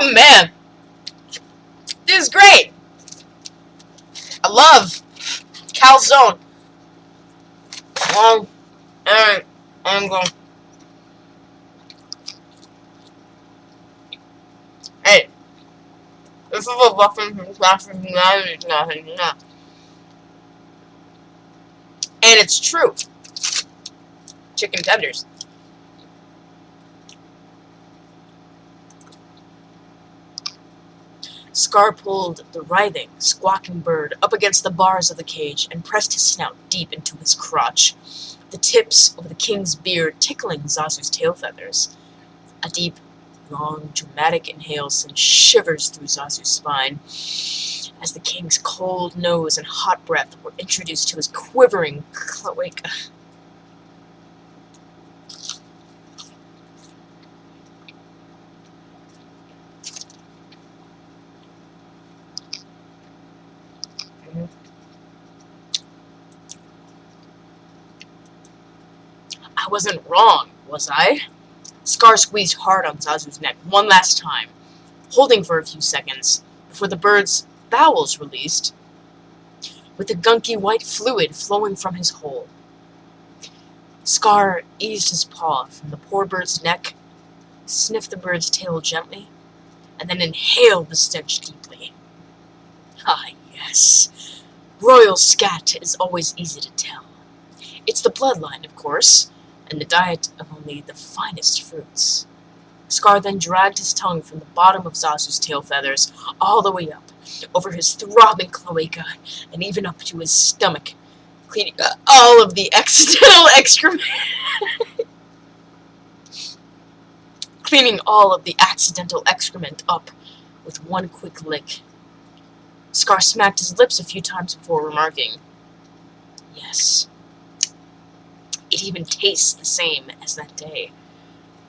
Oh man, this is great. I love calzone. Alright, I'm going. Hey, this is a muffin from Classic United. And it's true. Chicken tenders. Scar pulled the writhing, squawking bird up against the bars of the cage and pressed his snout deep into his crotch, the tips of the king's beard tickling Zazu's tail feathers. A deep, long, dramatic inhale sent shivers through Zazu's spine as the king's cold nose and hot breath were introduced to his quivering cloaca. I wasn't wrong, was I? Scar squeezed hard on Zazu's neck one last time, holding for a few seconds before the bird's bowels released, with the gunky white fluid flowing from his hole. Scar eased his paw from the poor bird's neck, sniffed the bird's tail gently, and then inhaled the stench deeply. Ah, yes. Royal scat is always easy to tell. It's the bloodline, of course, and the diet of only the finest fruits. Scar then dragged his tongue from the bottom of Zazu's tail feathers all the way up, over his throbbing cloaca, and even up to his stomach, cleaning all of the accidental excrement. Cleaning all of the accidental excrement up with one quick lick. Scar smacked his lips a few times before remarking, "Yes. It even tastes the same as that day."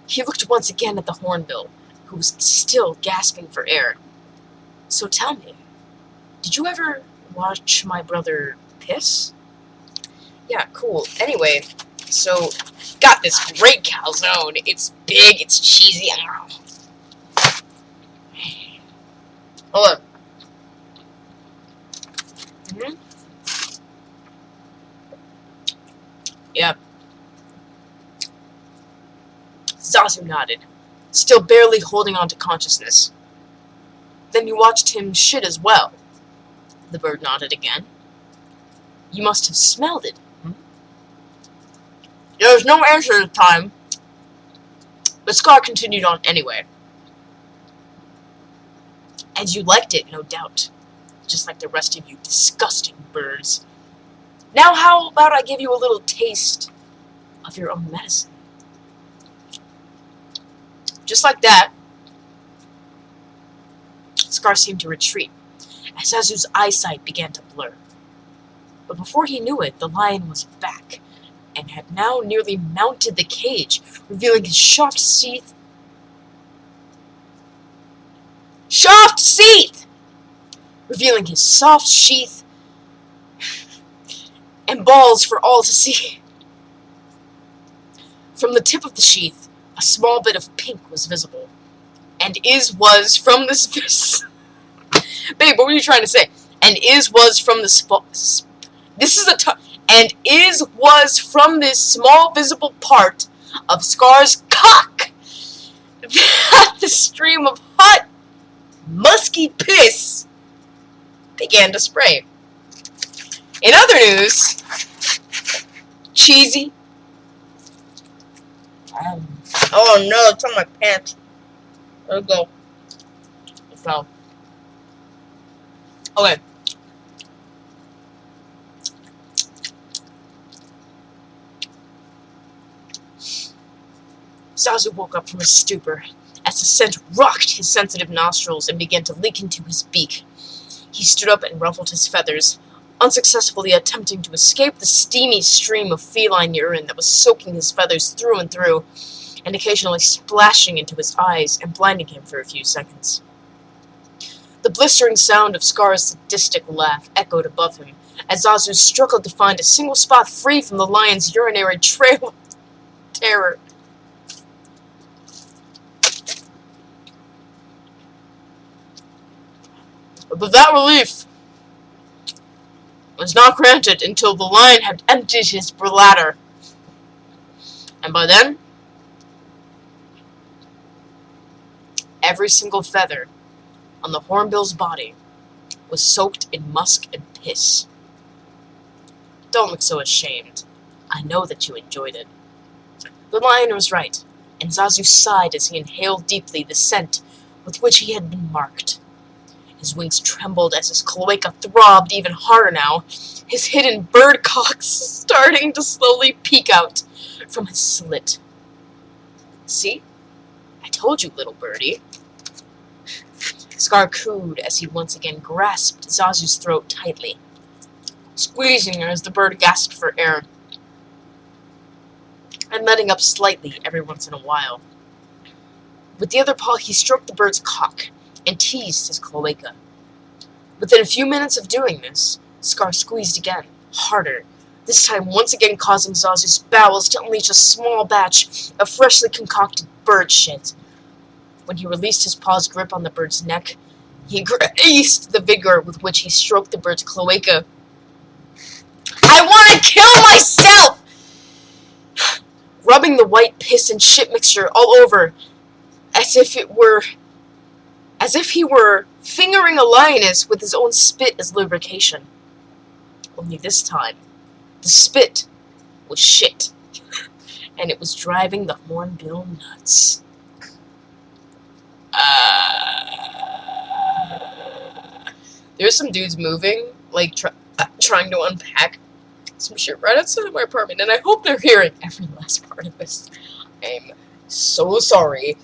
He looked once again at the hornbill, who was still gasping for air. "So tell me, did you ever watch my brother piss?" "Yeah, cool. Anyway, so, got this great calzone. It's big, it's cheesy. Hold on. Yeah. Zazu nodded, still barely holding on to consciousness. "Then you watched him shit as well?" The bird nodded again. "You must have smelled it." There was no answer at the time, but Scar continued on anyway. "And you liked it, no doubt, just like the rest of you disgusting birds. Now how about I give you a little taste of your own medicine?" Just like that, Scar seemed to retreat, as Zazu's eyesight began to blur. But before he knew it, the lion was back, and had now nearly mounted the cage, revealing his soft teeth. Revealing his soft sheath and balls for all to see. From the tip of the sheath, a small bit of pink was visible, and was from this. Babe, what were you trying to say? Was from this small visible part of Scar's cock that the stream of hot, musky piss began to spray. In other news, cheesy. Oh no, it's on my pants. There we go. It fell. Okay. Zazu woke up from his stupor as the scent rocked his sensitive nostrils and began to leak into his beak. He stood up and ruffled his feathers, unsuccessfully attempting to escape the steamy stream of feline urine that was soaking his feathers through and through, and occasionally splashing into his eyes and blinding him for a few seconds. The blistering sound of Scar's sadistic laugh echoed above him as Zazu struggled to find a single spot free from the lion's urinary trail of terror. But that relief was not granted until the lion had emptied his bladder. And by then, every single feather on the hornbill's body was soaked in musk and piss. Don't look so ashamed. I know that you enjoyed it. The lion was right, and Zazu sighed as he inhaled deeply the scent with which he had been marked. His wings trembled as his cloaca throbbed even harder now, his hidden bird cocks starting to slowly peek out from his slit. See? I told you, little birdie. Scar cooed as he once again grasped Zazu's throat tightly, squeezing her as the bird gasped for air, and letting up slightly every once in a while. With the other paw, he stroked the bird's cock and teased his cloaca. Within a few minutes of doing this, Scar squeezed again, harder, this time once again causing Zazu's bowels to unleash a small batch of freshly concocted bird shit. When he released his paw's grip on the bird's neck, he increased the vigor with which he stroked the bird's cloaca. I want to kill myself! Rubbing the white piss and shit mixture all over, as if he were fingering a lioness with his own spit as lubrication. Only this time, the spit was shit, and it was driving the hornbill nuts. There's some dudes moving, like trying to unpack some shit right outside of my apartment, and I hope they're hearing every last part of this. I'm so sorry.